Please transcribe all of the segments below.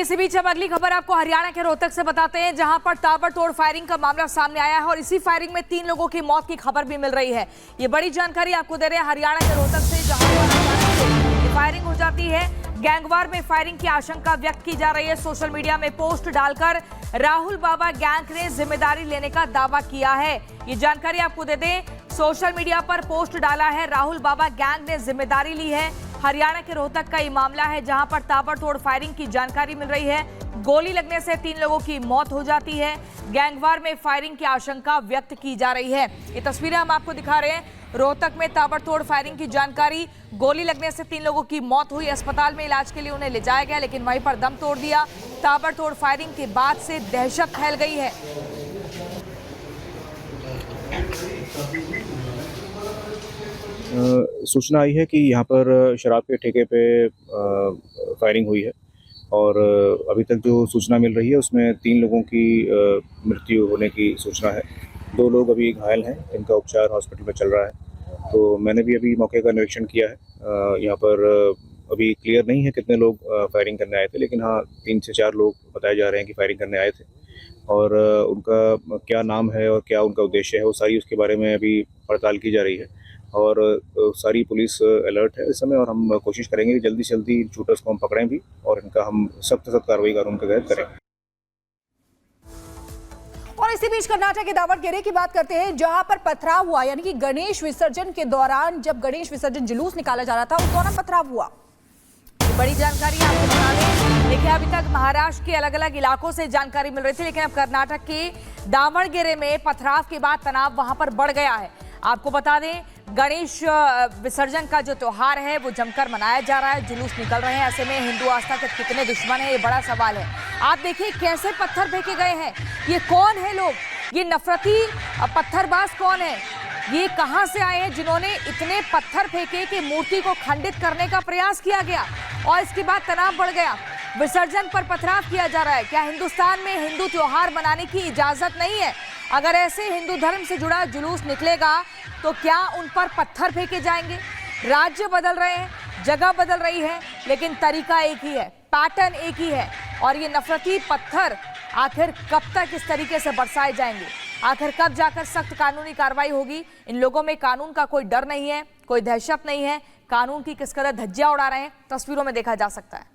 इसी बीच अब अगली खबर आपको हरियाणा के रोहतक से बताते हैं, जहां पर ताबड़तोड़ फायरिंग का मामला सामने आया है और इसी फायरिंग में 3 लोगों की मौत की खबर भी मिल रही है। ये बड़ी जानकारी आपको दे रहे हैं हरियाणा के रोहतक से, जहां पर फायरिंग हो जाती है। गैंगवार में फायरिंग की आशंका व्यक्त की जा रही है। सोशल मीडिया में पोस्ट डालकर राहुल बाबा गैंग ने जिम्मेदारी लेने का दावा किया है। ये जानकारी आपको दे दें, सोशल मीडिया पर पोस्ट डाला है, राहुल बाबा गैंग ने जिम्मेदारी ली है। हरियाणा के रोहतक का ये मामला है, जहां पर ताबड़तोड़ फायरिंग की जानकारी मिल रही है। गोली लगने से 3 लोगों की मौत हो जाती है। गैंगवार में फायरिंग की आशंका व्यक्त की जा रही है। ये तस्वीरें हम आपको दिखा रहे हैं। रोहतक में ताबड़तोड़ फायरिंग की जानकारी, गोली लगने से 3 लोगों की मौत हुई। अस्पताल में इलाज के लिए उन्हें ले जाया गया, लेकिन वहीं पर दम तोड़ दिया। ताबड़तोड़ फायरिंग के बाद से दहशत फैल गई है। सूचना आई है कि यहाँ पर शराब के ठेके पे फायरिंग हुई है और अभी तक जो सूचना मिल रही है उसमें 3 लोगों की मृत्यु होने की सूचना है। 2 लोग अभी घायल हैं, इनका उपचार हॉस्पिटल में चल रहा है। तो मैंने भी अभी मौके का निरीक्षण किया है। यहाँ पर अभी क्लियर नहीं है कितने लोग फायरिंग करने आए थे, लेकिन हाँ 3 से 4 लोग बताए जा रहे हैं कि फायरिंग करने आए थे। और उनका क्या नाम है और क्या उनका उद्देश्य है, वो सारी उसके बारे में अभी पड़ताल की जा रही है। और सारी पुलिस अलर्ट है इस समय, और हम कोशिश करेंगे कि जल्दी से जल्दी शूटर्स को हम पकड़ें भी और इनका हम सख्त कार्रवाई कानून के तहत करें। और इसी बीच कर्नाटक के दावणगेरे की बात करते हैं, जहां पर पथराव हुआ, यानी कि गणेश विसर्जन के दौरान जब गणेश विसर्जन जुलूस निकाला जा रहा था उस दौरान पथराव हुआ। बड़ी जानकारी आपको बता दें। देखिए, अभी तक महाराष्ट्र के अलग अलग इलाकों से जानकारी मिल रही थी, लेकिन अब कर्नाटक के दावणगेरे में पथराव के बाद तनाव वहां पर बढ़ गया है। आपको बता दें, गणेश विसर्जन का जो त्योहार है वो जमकर मनाया जा रहा है, जुलूस निकल रहे हैं। ऐसे में हिंदू आस्था के कितने दुश्मन हैं, ये बड़ा सवाल है। आप देखिए कैसे पत्थर फेंके गए हैं। ये कौन है लोग, ये नफरती पत्थरबाज कौन है, ये कहां से आए हैं जिन्होंने इतने पत्थर फेंके कि मूर्ति को खंडित करने का प्रयास किया गया और इसके बाद तनाव बढ़ गया। विसर्जन पर पथराव किया जा रहा है। क्या हिंदुस्तान में हिंदू त्योहार मनाने की इजाजत नहीं है? अगर ऐसे हिंदू धर्म से जुड़ा जुलूस निकलेगा तो क्या उन पर पत्थर फेंके जाएंगे? राज्य बदल रहे हैं, जगह बदल रही है, लेकिन तरीका एक ही है, पैटर्न एक ही है। और ये नफरती पत्थर आखिर कब तक इस तरीके से बरसाए जाएंगे? आखिर कब जाकर सख्त कानूनी कार्रवाई होगी? इन लोगों में कानून का कोई डर नहीं है, कोई दहशत नहीं है। कानून की किस कदर धज्जियां उड़ा रहे हैं, तस्वीरों में देखा जा सकता है।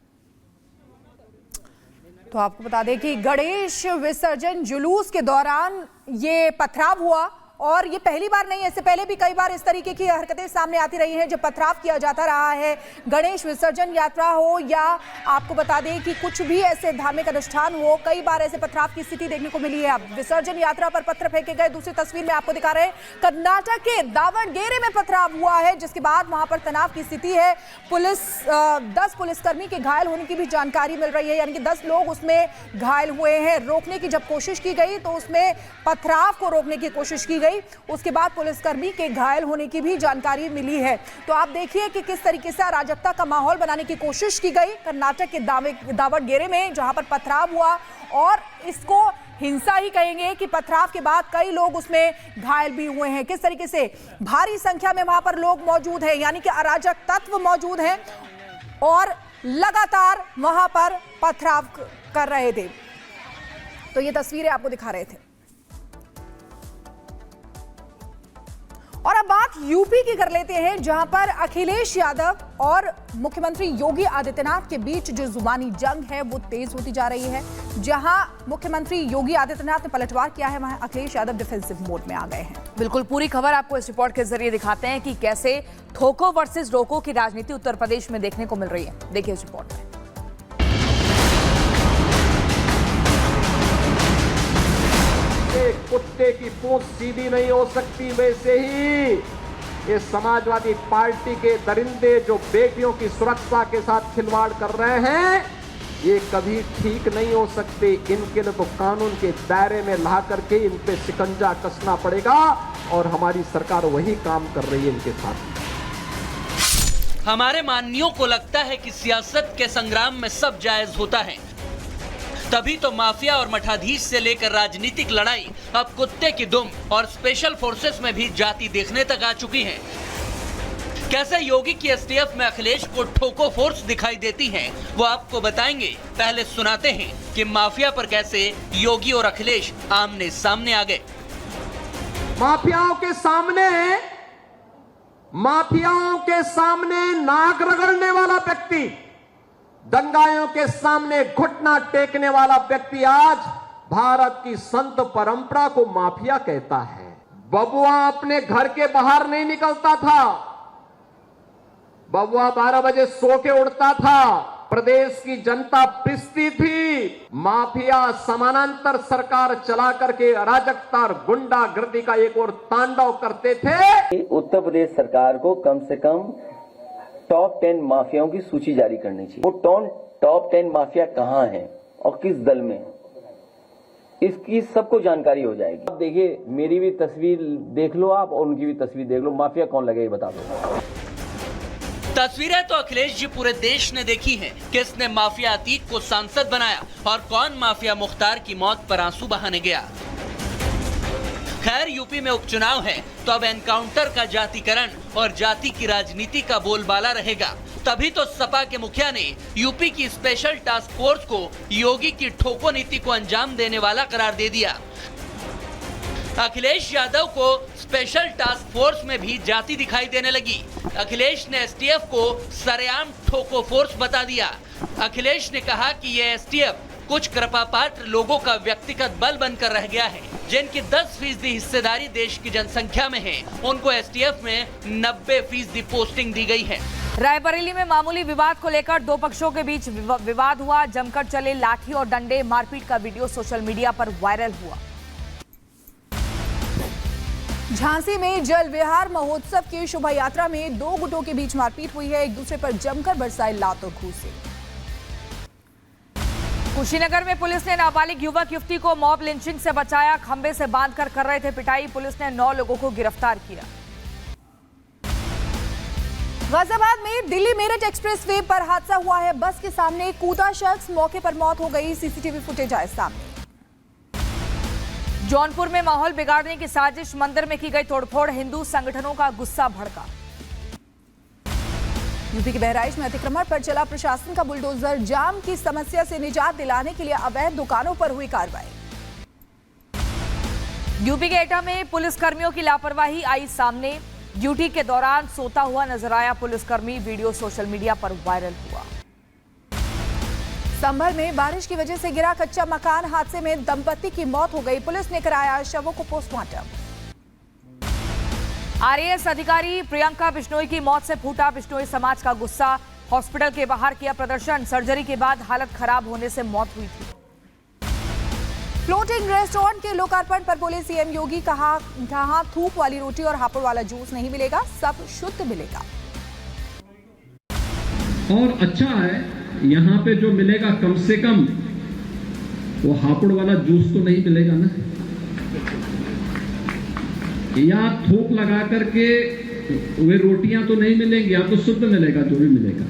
तो आपको बता दें कि गणेश विसर्जन जुलूस के दौरान ये पथराव हुआ, और ये पहली बार नहीं है, इससे पहले भी कई बार इस तरीके की हरकतें सामने आती रही हैं जब पथराव किया जाता रहा है। गणेश विसर्जन यात्रा हो या आपको बता दें कि कुछ भी ऐसे धार्मिक अनुष्ठान हो, कई बार ऐसे पथराव की स्थिति देखने को मिली है। अब विसर्जन यात्रा पर पत्थर फेंके गए। दूसरी तस्वीर में आपको दिखा रहे हैं, कर्नाटक के दावणगेरे में पथराव हुआ है, जिसके बाद वहां पर तनाव की स्थिति है। 10 पुलिसकर्मी के घायल होने की भी जानकारी मिल रही है, यानी कि 10 लोग उसमें घायल हुए हैं। रोकने की जब कोशिश की गई तो उसमें पथराव को रोकने की कोशिश की गई, उसके बाद पुलिसकर्मी के घायल होने की भी जानकारी मिली है। तो आप देखिए कि किस तरीके से अराजकता का माहौल बनाने की कोशिश की गई कर्नाटक के दावणगेरे में, जहां पर पथराव हुआ। और इसको हिंसा ही कहेंगे कि पथराव के बाद कई लोग उसमें घायल भी हुए हैं। किस तरीके से भारी संख्या में वहां पर लोग मौजूद हैं, यानी कि अराजक तत्व मौजूद हैं और लगातार वहां पर पथराव कर रहे थे। तो ये तस्वीरें आपको दिखा रहे थे। और अब बात यूपी की कर लेते हैं, जहां पर अखिलेश यादव और मुख्यमंत्री योगी आदित्यनाथ के बीच जो जुबानी जंग है वो तेज होती जा रही है। जहां मुख्यमंत्री योगी आदित्यनाथ ने पलटवार किया है, वहां अखिलेश यादव डिफेंसिव मोड में आ गए हैं। बिल्कुल, पूरी खबर आपको इस रिपोर्ट के जरिए दिखाते हैं कि कैसे थोको वर्सेस रोको की राजनीति उत्तर प्रदेश में देखने को मिल रही है। देखिए इस रिपोर्ट में। कुत्ते की पूंछ सीधी नहीं हो सकती, वैसे ही ये समाजवादी पार्टी के दरिंदे जो बेटियों की सुरक्षा के साथ खिलवाड़ कर रहे हैं, ये कभी ठीक नहीं हो सकते। इनके लिए तो कानून के दायरे में ला करके इन पे शिकंजा कसना पड़ेगा, और हमारी सरकार वही काम कर रही है इनके साथ। हमारे माननीयों को लगता है कि सियासत के संग्राम में सब जायज होता है, तभी तो माफिया और मठाधीश से लेकर राजनीतिक लड़ाई अब कुत्ते की दुम और स्पेशल फोर्सेस में भी जाती देखने तक आ चुकी है। कैसे योगी की एसटीएफ में अखिलेश को ठोको फोर्स दिखाई देती है वो आपको बताएंगे। पहले सुनाते हैं कि माफिया पर कैसे योगी और अखिलेश आमने सामने आ गए। माफियाओं के सामने नाक रगड़ने वाला व्यक्ति, दंगाइयों के सामने घुटना टेकने वाला व्यक्ति आज भारत की संत परंपरा को माफिया कहता है। बबुआ अपने घर के बाहर नहीं निकलता था, बबुआ 12 बजे सो के उड़ता था। प्रदेश की जनता पिसती थी। माफिया समानांतर सरकार चला करके अराजकता और गुंडागर्दी का एक और तांडव करते थे। उत्तर प्रदेश सरकार को कम से कम टॉप 10 माफियाओं की सूची जारी करनी चाहिए। वो टॉप 10 माफिया कहाँ हैं और किस दल में, इसकी सबको जानकारी हो जाएगी। आप देखिए, मेरी भी तस्वीर देख लो आप और उनकी भी तस्वीर देख लो, माफिया कौन लगे ये बता दो। तस्वीरें तो अखिलेश जी पूरे देश ने देखी हैं। किसने माफिया अतीक को सांसद बनाया और कौन माफिया मुख्तार की मौत पर आंसू बहाने गया। खैर, यूपी में उपचुनाव है तो अब एनकाउंटर का जातिकरण और जाति की राजनीति का बोलबाला रहेगा। तभी तो सपा के मुखिया ने यूपी की स्पेशल टास्क फोर्स को योगी की ठोको नीति को अंजाम देने वाला करार दे दिया। अखिलेश यादव को स्पेशल टास्क फोर्स में भी जाति दिखाई देने लगी। अखिलेश ने एसटीएफ को सरेआम ठोको फोर्स बता दिया। अखिलेश ने कहा कि ये एसटीएफ कुछ कृपापात्र लोगों का व्यक्तिगत बल बनकर रह गया है, जिनकी 10% हिस्सेदारी देश की जनसंख्या में है। उनको एसटीएफ में 90% पोस्टिंग दी गई है। रायबरेली में मामूली विवाद को लेकर दो पक्षों के बीच विवाद हुआ। जमकर चले लाठी और डंडे, मारपीट का वीडियो सोशल मीडिया पर वायरल हुआ। झांसी में जल विहार महोत्सव की शोभा यात्रा में दो गुटों के बीच मारपीट हुई है। एक दूसरे पर जमकर बरसाए लात और घूंसे। कुशीनगर में पुलिस ने नाबालिग युवक युवती को मॉब लिंचिंग से बचाया। खंबे से बांधकर कर रहे थे पिटाई। पुलिस ने 9 लोगों को गिरफ्तार किया। गाजियाबाद में दिल्ली मेरठ एक्सप्रेस वे पर हादसा हुआ है। बस के सामने कूदा शख्स, मौके पर मौत हो गई। सीसीटीवी फुटेज आए सामने। जौनपुर में माहौल बिगाड़ने की साजिश, मंदिर में की गई तोड़फोड़। हिंदू संगठनों का गुस्सा भड़का। यूपी के बहराइच में अतिक्रमण पर चला प्रशासन का बुलडोजर। जाम की समस्या से निजात दिलाने के लिए अवैध दुकानों पर हुई कार्रवाई। यूपी के एटा में पुलिसकर्मियों की लापरवाही आई सामने। ड्यूटी के दौरान सोता हुआ नजर आया पुलिसकर्मी। वीडियो सोशल मीडिया पर वायरल हुआ। संभल में बारिश की वजह से गिरा कच्चा मकान, हादसे में दंपति की मौत हो गई। पुलिस ने कराया शवों को पोस्टमार्टम। आरएएस अधिकारी प्रियंका बिश्नोई की मौत से फूटा बिश्नोई समाज का गुस्सा। हॉस्पिटल के बाहर किया प्रदर्शन। सर्जरी के बाद हालत खराब होने से मौत हुई थी। फ्लोटिंग रेस्टोरेंट के लोकार्पण पर बोले सीएम योगी, कहा जहां थूक वाली रोटी और हापुड़ वाला जूस नहीं मिलेगा, सब शुद्ध मिलेगा। और अच्छा है, यहाँ पे जो मिलेगा कम से कम वो हापुड़ वाला जूस तो नहीं मिलेगा ना, या थूक लगा करके वे रोटियां तो नहीं मिलेंगी, या तो शुद्ध मिलेगा जो भी मिलेगा।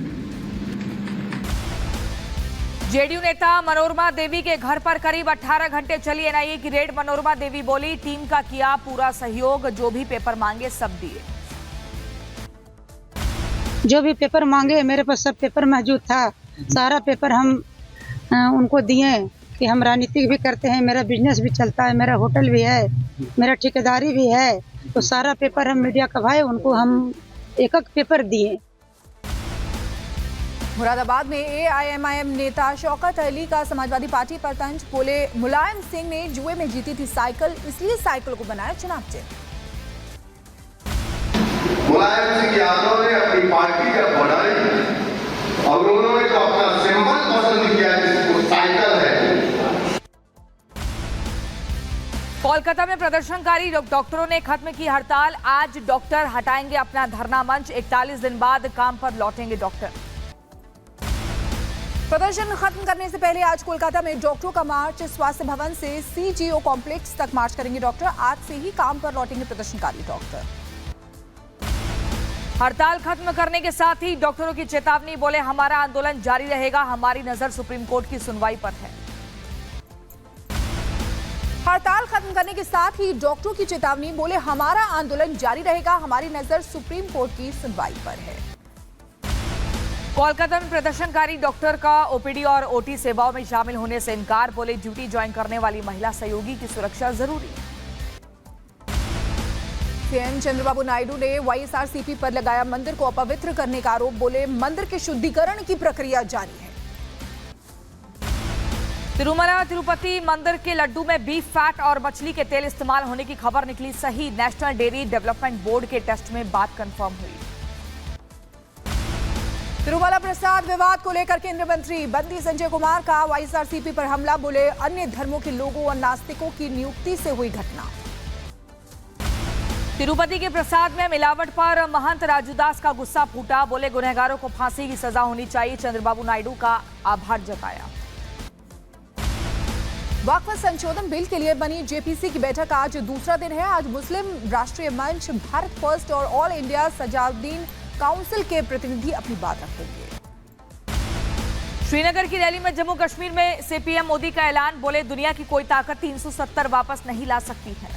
जेडीयू नेता मनोरमा देवी के घर पर करीब 18 घंटे चली एनआईए की रेड। मनोरमा देवी बोली, टीम का किया पूरा सहयोग, जो भी पेपर मांगे सब दिए। जो भी पेपर मांगे मेरे पास सब पेपर मौजूद था। सारा पेपर हम उनको दिए कि हम राजनीति भी करते हैं, मेरा बिजनेस भी चलता है, मेरा होटल भी है, मेरा ठेकेदारी भी है। तो सारा पेपर हम मीडिया का भाई उनको हम एक पेपर दिए। मुरादाबाद में एआईएमआईएम नेता शौकत अली का समाजवादी पार्टी पर तंज। बोले, मुलायम सिंह ने जुए में जीती थी साइकिल, इसलिए साइकिल को बनाया चुनाव चिन्ह। मुलायम सिंह यादव ने अपनी पार्टी जब बनाई और उन्होंने जो अपना सिंबल पसंद किया जिसको साइकिल है। कोलकाता में प्रदर्शनकारी डॉक्टरों ने खत्म की हड़ताल। आज डॉक्टर हटाएंगे अपना धरना मंच। 41 दिन बाद काम पर लौटेंगे डॉक्टर। प्रदर्शन खत्म करने से पहले आज कोलकाता में डॉक्टरों का मार्च। स्वास्थ्य भवन से सीजीओ कॉम्प्लेक्स तक मार्च करेंगे डॉक्टर। आज से ही काम पर लौटेंगे प्रदर्शनकारी डॉक्टर। हड़ताल खत्म करने के साथ ही डॉक्टरों की चेतावनी। बोले, हमारा आंदोलन जारी रहेगा, हमारी नजर सुप्रीम कोर्ट की सुनवाई पर है। हड़ताल खत्म करने के साथ ही डॉक्टरों की चेतावनी, बोले हमारा आंदोलन जारी रहेगा, हमारी नजर सुप्रीम कोर्ट की सुनवाई पर है। कोलकाता में प्रदर्शनकारी डॉक्टर का ओपीडी और ओटी सेवाओं में शामिल होने से इनकार, बोले ड्यूटी ज्वाइन करने वाली महिला सहयोगी की सुरक्षा जरूरी। सीएम चंद्रबाबू नायडू ने वाईएसआरसीपी पर लगाया मंदिर को अपवित्र करने का आरोप, बोले मंदिर के शुद्धिकरण की प्रक्रिया जारी है। तिरुमला तिरुपति मंदिर के लड्डू में बीफ फैट और मछली के तेल इस्तेमाल होने की खबर निकली सही, नेशनल डेयरी डेवलपमेंट बोर्ड के टेस्ट में बात कंफर्म हुई। तिरुमला प्रसाद विवाद को लेकर केंद्रीय मंत्री बंदी संजय कुमार का वाईएसआरसीपी पर हमला, बोले अन्य धर्मों के लोगों और नास्तिकों की नियुक्ति से हुई घटना। तिरुपति के प्रसाद में मिलावट पर महंत राजूदास का गुस्सा फूटा, बोले गुनहगारों को फांसी की सजा होनी चाहिए, चंद्रबाबू नायडू का आभार जताया। वक्फ संशोधन बिल के लिए बनी जेपीसी की बैठक आज दूसरा दिन है। आज मुस्लिम राष्ट्रीय मंच, भारत फर्स्ट और ऑल इंडिया सजाउद्दीन काउंसिल के प्रतिनिधि अपनी बात रखेंगे। श्रीनगर की रैली में जम्मू कश्मीर में से पीएम मोदी का ऐलान, बोले दुनिया की कोई ताकत 370 वापस नहीं ला सकती है।